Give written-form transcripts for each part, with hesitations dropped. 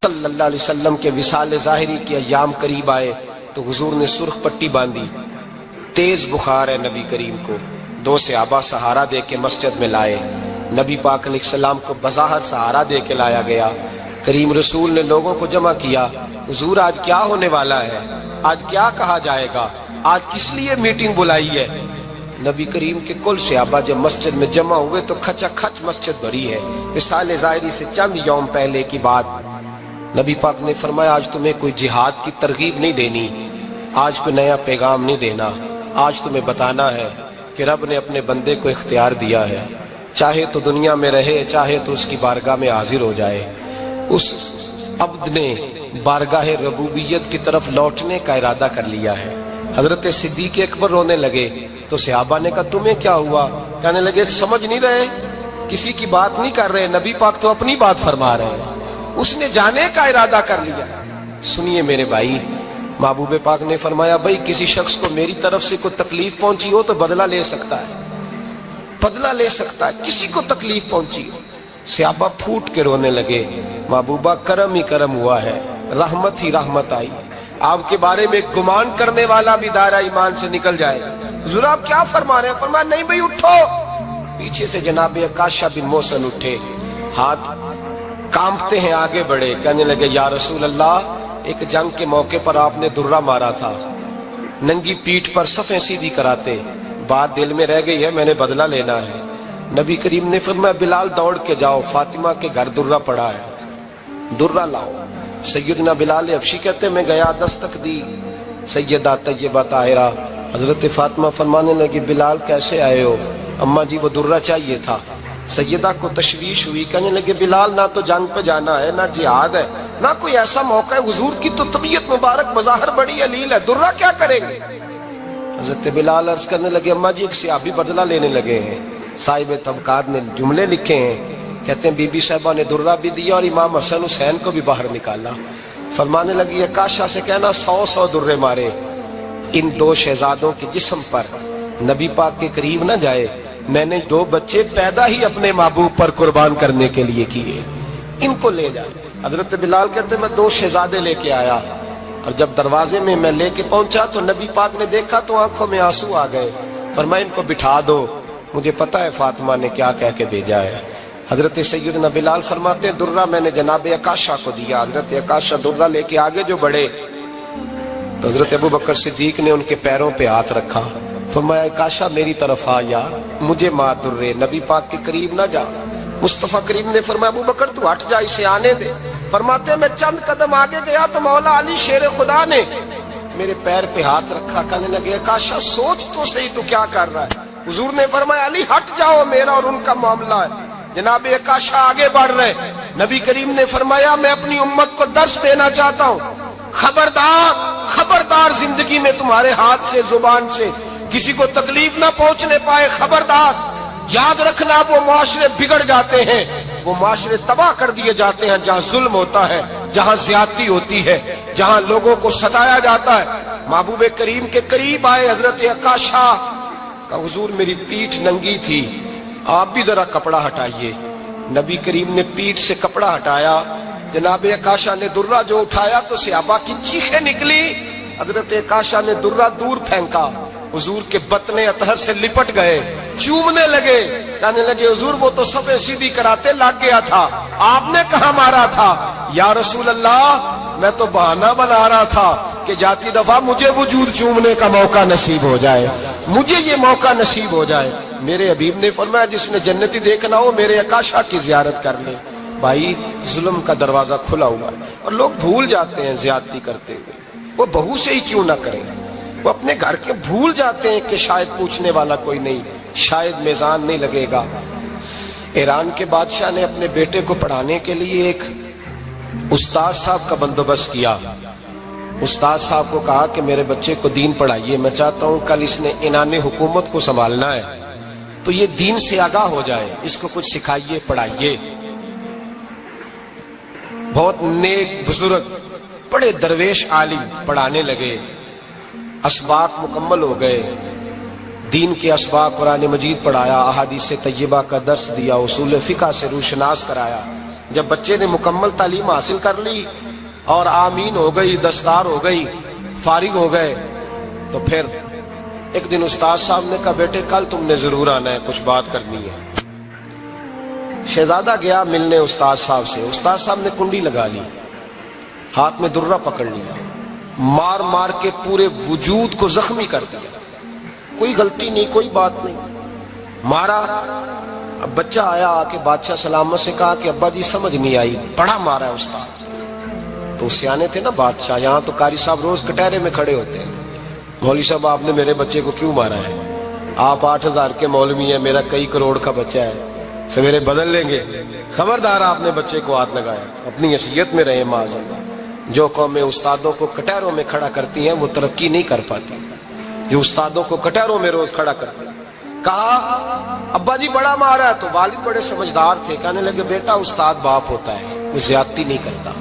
صلی اللہ علیہ وسلم کے وصال ظاہری کے ایام قریب آئے تو حضور نے سرخ پٹی باندھی، تیز بخار ہے نبی کریم کو، 2 صحابہ سہارا دے کے مسجد میں لائے، نبی پاک علیہ السلام کو بظاہر سہارا دے کے لایا گیا۔ کریم رسول نے لوگوں کو جمع کیا، حضور آج کیا ہونے والا ہے، آج کیا کہا جائے گا، آج کس لیے میٹنگ بلائی ہے؟ نبی کریم کے کل صحابہ جب مسجد میں جمع ہوئے تو کھچا کھچ مسجد بھری ہے۔ وصال ظاہری سے چند یوم پہلے کی بات، نبی پاک نے فرمایا آج تمہیں کوئی جہاد کی ترغیب نہیں دینی، آج کوئی نیا پیغام نہیں دینا، آج تمہیں بتانا ہے کہ رب نے اپنے بندے کو اختیار دیا ہے، چاہے تو دنیا میں رہے، چاہے تو اس کی بارگاہ میں حاضر ہو جائے۔ اس عبد نے بارگاہ ربوبیت کی طرف لوٹنے کا ارادہ کر لیا ہے۔ حضرت صدیق اکبر رونے لگے تو صحابہ نے کہا تمہیں کیا ہوا؟ کہنے لگے سمجھ نہیں رہے، کسی کی بات نہیں کر رہے، نبی پاک تو اپنی بات فرما رہے ہیں، اس نے جانے کا ارادہ کر لیا۔ سنیے میرے بھائی، محبوب پاک نے فرمایا بھائی کسی شخص کو میری طرف سے کوئی تکلیف پہنچی ہو تو بدلہ لے سکتا ہے، بدلہ لے سکتا ہے، کسی کو تکلیف پہنچی ہو۔ صحابہ پھوٹ کے رونے لگے، محبوبہ کرم ہی کرم ہوا ہے، رحمت ہی رحمت آئی، آپ کے بارے میں گمان کرنے والا بھی دائرہ ایمان سے نکل جائے۔ حضور آپ کیا فرما رہے ہیں؟ فرمایا نہیں بھائی اٹھو۔ پیچھے سے جناب عکاشہ بن محصن اٹھے، ہاتھ کانپتے ہیں، آگے بڑھے، کہنے لگے یا رسول اللہ، ایک جنگ کے موقع پر آپ نے درہ مارا تھا، ننگی پیٹھ پر صفیں سیدھی کراتے، بات دل میں رہ گئی ہے، میں نے بدلہ لینا ہے۔ نبی کریم نے فرمایا بلال دوڑ کے جاؤ، فاطمہ کے گھر درہ پڑا ہے، درہ لاؤ۔ سیدنا بلال حبشی کہتے میں گیا، دستک دی، سیدہ طیبہ طاہرہ حضرت فاطمہ فرمانے لگی بلال کیسے آئے ہو؟ اماں جی وہ درہ چاہیے تھا۔ سیدہ کو تشویش ہوئی، کہنے لگے بلال نہ تو جنگ پہ جانا ہے، نہ جہاد ہے، نہ کوئی ایسا موقع ہے، حضور کی تو طبیعت مبارک بظاہر بڑی علیل ہے، درہ کیا کریں گے؟ حضرت بلال عرض کرنے لگے اماں جی ایک صحابی بدلہ لینے لگے ہیں، صاحب طبقات نے جملے لکھے ہیں، کہتے ہیں بی بی صاحبہ نے درہ بھی دیا اور امام حسن حسین کو بھی باہر نکالا۔ فرمانے لگی عکاشہ سے کہنا 100 درے مارے، ان 2 شہزادوں کے جسم پر نبی پاک کے قریب نہ جائے، میں نے 2 بچے پیدا ہی اپنے محبوب پر قربان کرنے کے لیے کیے، ان کو لے جائے۔ حضرت بلال کہتے میں 2 شہزادے لے کے آیا، اور جب دروازے میں میں لے کے پہنچا تو نبی پاک نے دیکھا تو آنکھوں میں آنسو آ گئے، فرمایا ان کو بٹھا دو، مجھے پتا ہے فاطمہ نے کیا کہہ کے بھیجا ہے۔ حضرت سیدنا بلال فرماتے ہیں درہ میں نے جناب عکاشہ کو دیا، حضرت عکاشہ درہ لے کے آگے جو بڑھے تو حضرت ابوبکر صدیق نے ان کے پیروں پہ ہاتھ رکھا، فرمایا عکاشہ میری طرف آ یار، مجھے مار درے، نبی پاک کے قریب نہ جا۔ مصطفیٰ کریم نے فرمایا ابوبکر تو ہٹ جا، اسے آنے دے۔ فرماتے ہیں میں چند قدم آگے گیا تو مولا علی شیر خدا نے میرے پیر پہ ہاتھ رکھا، کہنے لگے عکاشہ سوچ تو صحیح تو کیا کر رہا ہے؟ حضور نے فرمایا علی ہٹ جاؤ، میرا اور ان کا معاملہ ہے۔ جناب عکاشہ آگے بڑھ رہے، نبی کریم نے فرمایا میں اپنی امت کو درس دینا چاہتا ہوں، خبردار خبردار زندگی میں تمہارے ہاتھ سے زبان سے کسی کو تکلیف نہ پہنچنے پائے، خبردار یاد رکھنا وہ معاشرے بگڑ جاتے ہیں، وہ معاشرے تباہ کر دیے جاتے ہیں جہاں ظلم ہوتا ہے، جہاں زیادتی ہوتی ہے، جہاں لوگوں کو ستایا جاتا ہے۔ محبوب کریم کے قریب آئے حضرت عکاشہ کہ حضور میری پیٹھ ننگی تھی، آپ بھی ذرا کپڑا ہٹائیے۔ نبی کریم نے پیٹھ سے کپڑا ہٹایا، جناب عکاشہ نے درہ جو اٹھایا تو صحابہ کی چیخیں نکلی، حضرت عکاشہ نے درہ دور پھینکا، حضور کے بطن اطہر سے لپٹ گئے، چومنے لگے، کہنے لگے حضور وہ تو صفیں سیدھی کراتے لگ گیا تھا، آپ نے کہاں مارا تھا؟ یا رسول اللہ میں تو بہانہ بنا رہا تھا کہ جاتی دفعہ مجھے وجود چومنے کا موقع نصیب ہو جائے، مجھے یہ موقع نصیب ہو جائے۔ میرے حبیب نے فرمایا جس نے جنتی دیکھنا ہو میرے عکاشہ کی زیارت کر لے۔ بھائی ظلم کا دروازہ کھلا ہوا ہے اور لوگ بھول جاتے ہیں زیادتی کرتے ہوئے، وہ بہو سے ہی کیوں نہ کریں، وہ اپنے گھر کے بھول جاتے ہیں کہ شاید پوچھنے والا کوئی نہیں، شاید میزان نہیں لگے گا۔ ایران کے بادشاہ نے اپنے بیٹے کو پڑھانے کے لیے ایک استاد صاحب کا بندوبست کیا۔ استاد صاحب کو کہا کہ میرے بچے کو دین پڑھائیے، میں چاہتا ہوں کل اس نے عنان حکومت کو سنبھالنا ہے تو یہ دین سے آگاہ ہو جائے، اس کو کچھ سکھائیے، پڑھائیے۔ بہت نیک بزرگ بڑے درویش عالم پڑھانے لگے، اسباق مکمل ہو گئے، دین کے اسباق قرآن مجید پڑھایا، احادیث طیبہ کا درس دیا، اصول فقہ سے روشناس کرایا، جب بچے نے مکمل تعلیم حاصل کر لی اور آمین ہو گئی، دستار ہو گئی، فارغ ہو گئے، تو پھر ایک دن استاد صاحب نے کہا بیٹے کل تم نے ضرور آنا ہے، کچھ بات کرنی ہے۔ شہزادہ گیا ملنے استاد صاحب سے، استاد صاحب نے کنڈی لگا لی، ہاتھ میں درہ پکڑ لیا، مار مار کے پورے وجود کو زخمی کر دیا، کوئی غلطی نہیں، کوئی بات نہیں، مارا۔ اب بچہ آیا آ کے بادشاہ سلامت سے کہا کہ ابا جی سمجھ نہیں آئی، بڑا مارا ہے استاد۔ تو سیانے تھے نا بادشاہ، یہاں تو قاری صاحب روز کٹہرے میں کھڑے ہوتے ہیں، مولوی صاحب آپ نے میرے بچے کو کیوں مارا ہے؟ آپ 8,000 کے مولوی ہیں، میرا کئی کروڑ کا بچہ ہے، سویرے بدل لیں گے، خبردار آپ نے بچے کو ہاتھ لگایا، اپنی حیثیت میں رہے معاذ اللہ۔ جو قومیں استادوں کو کٹہروں میں کھڑا کرتی ہیں وہ ترقی نہیں کر پاتی، جو استادوں کو کٹہروں میں روز کھڑا کرتے ہیں۔ کہا ابا جی بڑا مارا ہے، تو والد بڑے سمجھدار تھے، کہنے لگے بیٹا استاد باپ ہوتا ہے، وہ زیادتی نہیں کرتا،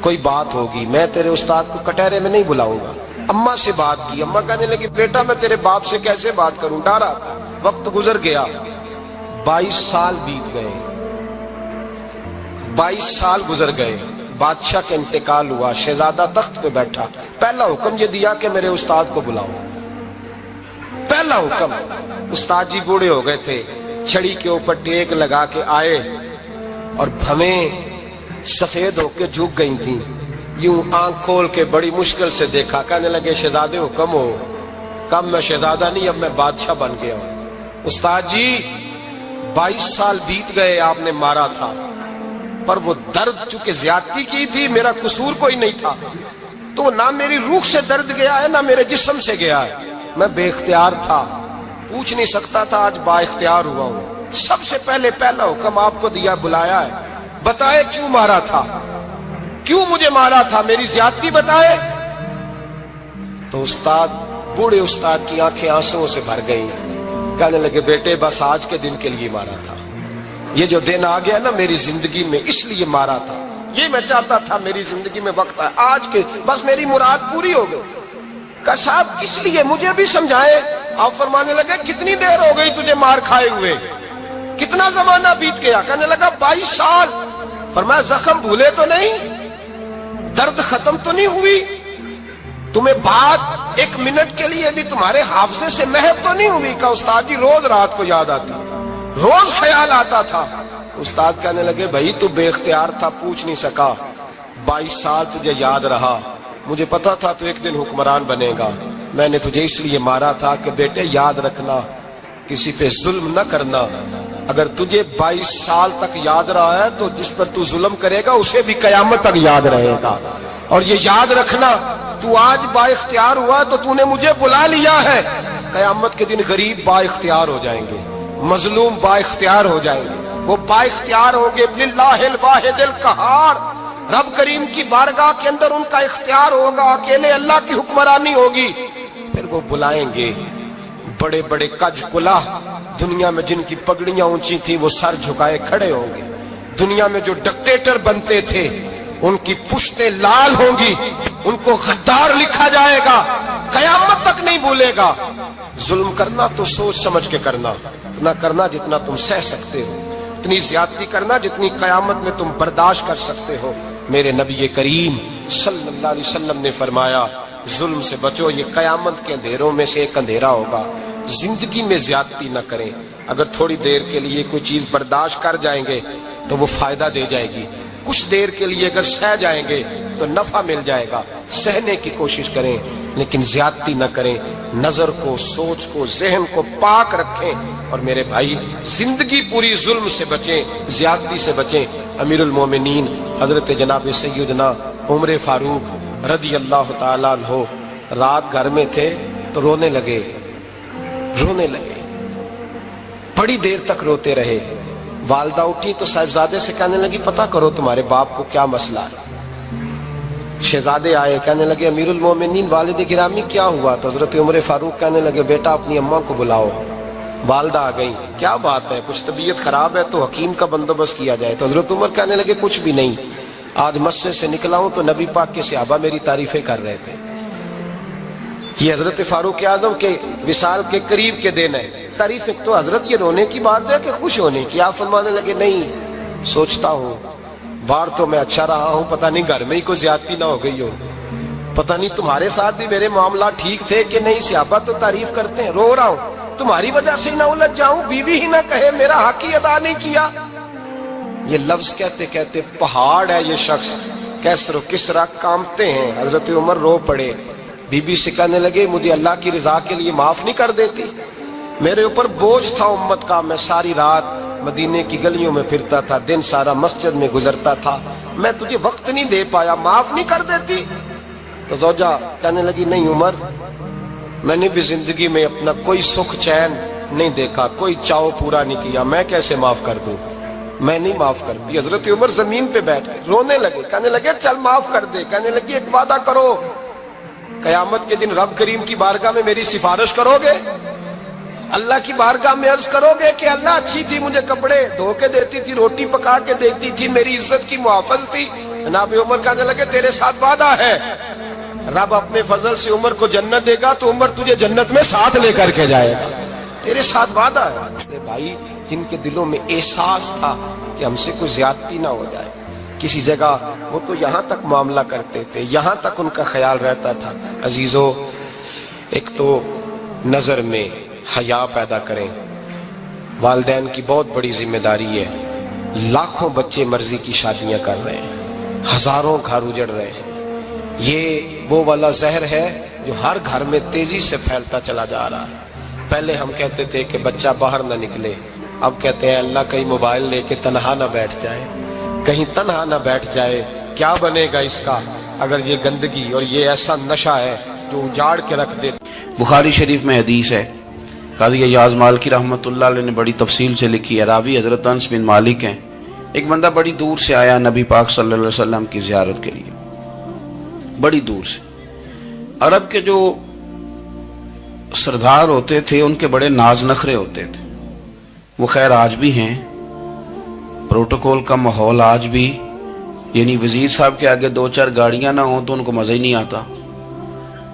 کوئی بات ہوگی میں تیرے استاد کو کٹہرے میں نہیں بلاؤں گا۔ اماں سے بات کی، اماں کہنے لگی بیٹا میں تیرے باپ سے کیسے بات کروں، ڈرا تھا۔ وقت گزر گیا، 22 سال بیت گئے، 22 سال گزر گئے، بادشاہ کا انتقال ہوا، شہزادہ تخت پہ بیٹھا، پہلا حکم یہ دیا کہ میرے استاد کو بلاؤ، پہلا حکم۔ استاد جی بوڑھے ہو گئے تھے، چھڑی کے اوپر ٹیک لگا کے آئے اور بھویں سفید ہو کے جھک گئی تھیں، یوں آنکھ کھول کے بڑی مشکل سے دیکھا، کہنے لگے شہزادے حکم ہو۔ کم میں شہزادہ نہیں، اب میں بادشاہ بن گیا ہوں۔ استاد جی 22 سال بیت گئے، آپ نے مارا تھا، پر وہ درد چونکہ زیادتی کی تھی، میرا قصور کوئی نہیں تھا، تو نہ میری روح سے درد گیا ہے نہ میرے جسم سے گیا ہے، میں بے اختیار تھا، پوچھ نہیں سکتا تھا، آج با اختیار ہوا ہوں۔ سب سے پہلے پہلا حکم آپ کو دیا، بلایا ہے، بتائے کیوں مارا تھا، کیوں مجھے مارا تھا، میری زیادتی بتائے۔ تو استاد، بوڑھے استاد کی آنکھیں آنسوں سے بھر گئی، کہنے لگے بیٹے بس آج کے دن کے لیے مارا تھا، یہ جو دن آ گیا نا میری زندگی میں اس لیے مارا تھا، یہ میں چاہتا تھا میری زندگی میں وقت ہے، آج کے بس میری مراد پوری ہو گئی۔ کہا صاحب کس لیے، مجھے بھی سمجھائے۔ آپ فرمانے لگے کتنی دیر ہو گئی تجھے مار کھائے ہوئے، کتنا زمانہ بیت گیا؟ کہنے لگا 22 سال۔ فرمایا زخم بھولے تو نہیں، درد ختم تو نہیں ہوئی، تمہیں بات 1 منٹ کے لیے بھی تمہارے حافظے سے محو تو نہیں ہوئی؟ کہا استاد جی روز رات کو یاد آتی، روز خیال آتا تھا۔ استاد کہنے لگے بھائی تو بے اختیار تھا، پوچھ نہیں سکا، 22 سال تجھے یاد رہا، مجھے پتا تھا تو ایک دن حکمران بنے گا، میں نے تجھے اس لیے مارا تھا کہ بیٹے یاد رکھنا، کسی پہ ظلم نہ کرنا، اگر تجھے 22 سال تک یاد رہا ہے تو جس پر تو ظلم کرے گا اسے بھی قیامت تک یاد رہے گا، اور یہ یاد رکھنا تو آج با اختیار ہوا تو تو نے مجھے بلا لیا ہے، قیامت کے دن غریب با اختیار ہو جائیں گے، مظلوم با اختیار ہو جائیں گے، وہ با اختیار ہوں گے للہ الواحد القہار، رب کریم کی بارگاہ کے اندر ان کا اختیار ہوگا، اکیلے اللہ کی حکمرانی ہوگی، پھر وہ بلائیں گے بڑے بڑے کج کلہ، دنیا میں جن کی پگڑیاں اونچی تھی وہ سر جھکائے کھڑے ہوں گے، دنیا میں جو ڈکٹیٹر بنتے تھے ان کی پشتیں لال ہوں گی، ان کو غدار لکھا جائے گا، قیامت تک نہیں بھولے گا۔ ظلم کرنا تو سوچ سمجھ کے کرنا، اتنا کرنا جتنا تم سہ سکتے ہو، اتنی زیادتی کرنا جتنی قیامت میں تم برداشت کر سکتے ہو۔ میرے نبی کریم صلی اللہ علیہ وسلم نے فرمایا ظلم سے بچو، یہ قیامت کے اندھیروں میں سے ایک اندھیرا ہوگا، زندگی میں زیادتی نہ کریں، اگر تھوڑی دیر کے لیے کوئی چیز برداشت کر جائیں گے تو وہ فائدہ دے جائے گی، کچھ دیر کے لیے اگر سہ جائیں گے تو نفع مل جائے گا، سہنے کی کوشش کریں لیکن زیادتی نہ کریں، نظر کو، سوچ کو، ذہن کو پاک رکھیں، اور میرے بھائی زندگی پوری ظلم سے بچیں، زیادتی سے بچیں۔ امیر المومنین حضرت جناب سیدنا عمر فاروق رضی اللہ تعالیٰ عنہ رات گھر میں تھے تو رونے لگے، بڑی دیر تک روتے رہے۔ والدہ اٹھی تو صاحبزادے سے کہنے لگی پتہ کرو تمہارے باپ کو کیا مسئلہ ہے۔ شہزادے آئے، کہنے لگے امیر المومنین والد گرامی کیا ہوا؟ تو حضرت عمر فاروق کہنے لگے بیٹا اپنی اماں کو بلاؤ۔ والدہ آ گئی، کیا بات ہے، کچھ طبیعت خراب ہے تو حکیم کا بندوبست کیا جائے۔ تو حضرت عمر کہنے لگے کچھ بھی نہیں، آج مسجد سے نکلا ہوں تو نبی پاک کے صحابہ میری تعریفیں کر رہے تھے۔ یہ حضرت فاروق اعظم کے وصال کے قریب کے دن ہے، تعریف ایک تو حضرت یہ رونے کی بات ہے کہ خوش ہونے کی؟ آپ فرمانے لگے نہیں، سوچتا ہوں باہر تو میں اچھا رہا ہوں، پتہ نہیں گھر میں ہی کوئی زیادتی نہ ہو گئی ہو، پتہ نہیں تمہارے ساتھ بھی میرے معاملات ٹھیک تھے کہ نہیں، صحابہ تو تعریف کرتے ہیں، رو رہا ہوں تمہاری وجہ سے ہی نہ الجھ جاؤں، بیوی ہی نہ کہے میرا حق ہی ادا نہیں کیا۔ یہ لفظ کہتے کہتے پہاڑ ہے یہ شخص، کیسر و کسرا کامتے ہیں۔ حضرت عمر رو پڑے، بی بی سے کہنے لگے مجھے اللہ کی رضا کے لیے معاف نہیں کر دیتی؟ میرے اوپر بوجھ تھا امت کا، میں ساری رات مدینے کی گلیوں میں پھرتا تھا، دن سارا مسجد میں گزرتا تھا، میں تجھے وقت نہیں دے پایا، معاف نہیں کر دیتی؟ تو زوجہ کہنے لگی نہیں عمر، میں نے بھی زندگی میں اپنا کوئی سکھ چین نہیں دیکھا، کوئی چاؤ پورا نہیں کیا، میں کیسے معاف کر دوں؟ میں نہیں معاف کرتی۔ حضرت عمر زمین پہ بیٹھ گئے، رونے لگے، کہنے لگے چل معاف کر دے۔ کہنے لگی ایک وعدہ کرو، قیامت کے دن رب کریم کی بارگاہ میں میری سفارش کرو گے؟ اللہ کی بارگاہ میں عرض کرو گے کہ اللہ اچھی تھی، مجھے کپڑے دھو کے دیتی تھی، روٹی پکا کے دیتی تھی، میری عزت کی محافظ تھی؟ جناب عمر کہنے لگے تیرے ساتھ وعدہ ہے، رب اپنے فضل سے عمر کو جنت دے گا تو عمر تجھے جنت میں ساتھ لے کر کے جائے گا، تیرے ساتھ وعدہ ہے۔ میرے بھائی جن کے دلوں میں احساس تھا کہ ہم سے کوئی زیادتی نہ ہو جائے کسی جگہ، وہ تو یہاں تک معاملہ کرتے تھے، یہاں تک ان کا خیال رہتا تھا۔ عزیزو، ایک تو نظر میں حیا پیدا کریں، والدین کی بہت بڑی ذمہ داری ہے۔ لاکھوں بچے مرضی کی شادیاں کر رہے ہیں، ہزاروں گھر اجڑ رہے ہیں، یہ وہ والا زہر ہے جو ہر گھر میں تیزی سے پھیلتا چلا جا رہا ہے۔ پہلے ہم کہتے تھے کہ بچہ باہر نہ نکلے، اب کہتے ہیں اللہ کہیں موبائل لے کے تنہا نہ بیٹھ جائے، کہیں تنہا نہ بیٹھ جائے، کیا بنے گا اس کا اگر یہ گندگی اور یہ ایسا نشہ ہے جو اجاڑ کے رکھ دے۔ بخاری شریف میں حدیث ہے، قاضی ایاز مالکی رحمۃ اللہ علیہ نے بڑی تفصیل سے لکھی ہے، راوی حضرت انس بن مالک ہیں۔ ایک بندہ بڑی دور سے آیا نبی پاک صلی اللہ علیہ وسلم کی زیارت کے لیے، بڑی دور سے۔ عرب کے جو سردار ہوتے تھے ان کے بڑے ناز نخرے ہوتے تھے، وہ خیر آج بھی ہیں، پروٹوکول کا ماحول آج بھی، یعنی وزیر صاحب کے آگے دو چار گاڑیاں نہ ہوں تو ان کو مزہ ہی نہیں آتا،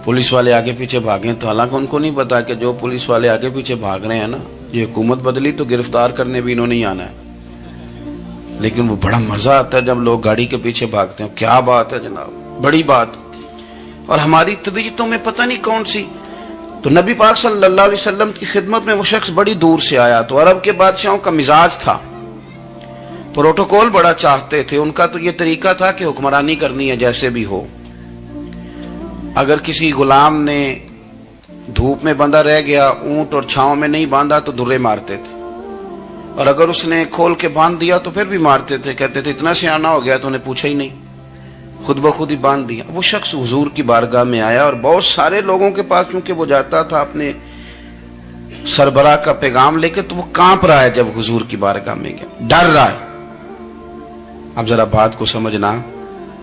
پولیس والے آگے پیچھے بھاگیں تو حالانکہ ان کو نہیں پتا کہ جو پولیس والے آگے پیچھے بھاگ رہے ہیں نا، یہ حکومت بدلی تو گرفتار کرنے بھی انہوں نہیں آنا ہے، لیکن وہ بڑا مزہ آتا ہے جب لوگ گاڑی کے پیچھے بھاگتے ہیں۔ کیا بات ہے جناب، بڑی بات۔ اور ہماری طبیعتوں میں پتہ نہیں کون سی، تو نبی پاک صلی اللہ علیہ وسلم کی خدمت میں وہ شخص بڑی دور سے آیا، تو عرب کے بادشاہوں کا مزاج تھا، پروٹوکول بڑا چاہتے تھے، ان کا تو یہ طریقہ تھا کہ حکمرانی کرنی ہے جیسے بھی ہو۔ اگر کسی غلام نے دھوپ میں بندھا رہ گیا، اونٹ اور چھاؤں میں نہیں باندھا تو درے مارتے تھے، اور اگر اس نے کھول کے باندھ دیا تو پھر بھی مارتے تھے، کہتے تھے اتنا سیانا ہو گیا تو انہیں پوچھا ہی نہیں، خود بخود ہی باندھ دیا۔ وہ شخص حضور کی بارگاہ میں آیا اور بہت سارے لوگوں کے پاس کیونکہ وہ جاتا تھا اپنے سربراہ کا پیغام لے کے، تو وہ کانپ رہا ہے جب حضور کی بارگاہ میں گیا، ڈر رہا ہے۔ اب ذرا بات کو سمجھنا،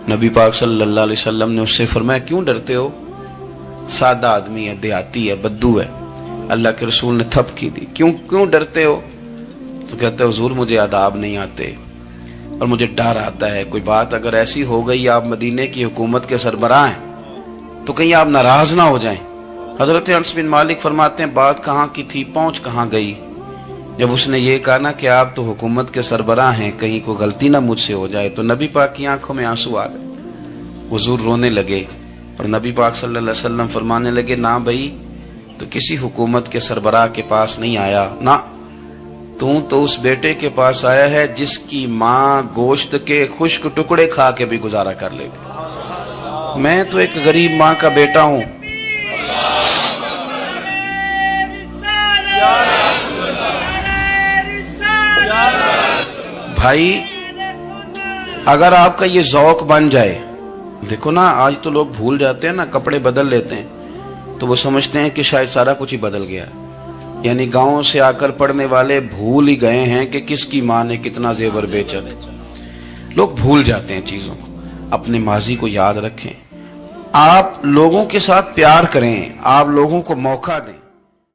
نبی پاک صلی اللہ علیہ وسلم نے اس سے فرمایا کیوں ڈرتے ہو؟ سادہ آدمی ہے، دیہاتی ہے، بدو ہے۔ اللہ کے رسول نے تھپ کی دی، کیوں ڈرتے ہو؟ تو کہتے حضور مجھے آداب نہیں آتے اور مجھے ڈر آتا ہے، کوئی بات اگر ایسی ہو گئی آپ مدینے کی حکومت کے سربراہ ہیں تو کہیں آپ ناراض نہ ہو جائیں۔ حضرت انس بن مالک فرماتے ہیں بات کہاں کی تھی، پہنچ کہاں گئی؟ جب اس نے یہ کہا نا کہ آپ تو حکومت کے سربراہ ہیں، کہیں کوئی غلطی نہ مجھ سے ہو جائے، تو نبی پاک کی آنکھوں میں آنسو آ گئے، حضور رونے لگے، اور نبی پاک صلی اللہ علیہ وسلم فرمانے لگے نہ بھائی تو کسی حکومت کے سربراہ کے پاس نہیں آیا، نہ تو اس بیٹے کے پاس آیا ہے جس کی ماں گوشت کے خشک ٹکڑے کھا کے بھی گزارا کر لے گی۔ میں تو ایک غریب ماں کا بیٹا ہوں۔ بھائی اگر آپ کا یہ ذوق بن جائے، دیکھو نا آج تو لوگ بھول جاتے ہیں نا، کپڑے بدل لیتے ہیں تو وہ سمجھتے ہیں کہ شاید سارا کچھ ہی بدل گیا، یعنی گاؤں سے آ کر پڑھنے والے بھول ہی گئے ہیں کہ کس کی ماں نے کتنا زیور بیچا تھا۔ لوگ بھول جاتے ہیں چیزوں کو، اپنے ماضی کو یاد رکھیں، آپ لوگوں کے ساتھ پیار کریں، آپ لوگوں کو موقع دیں۔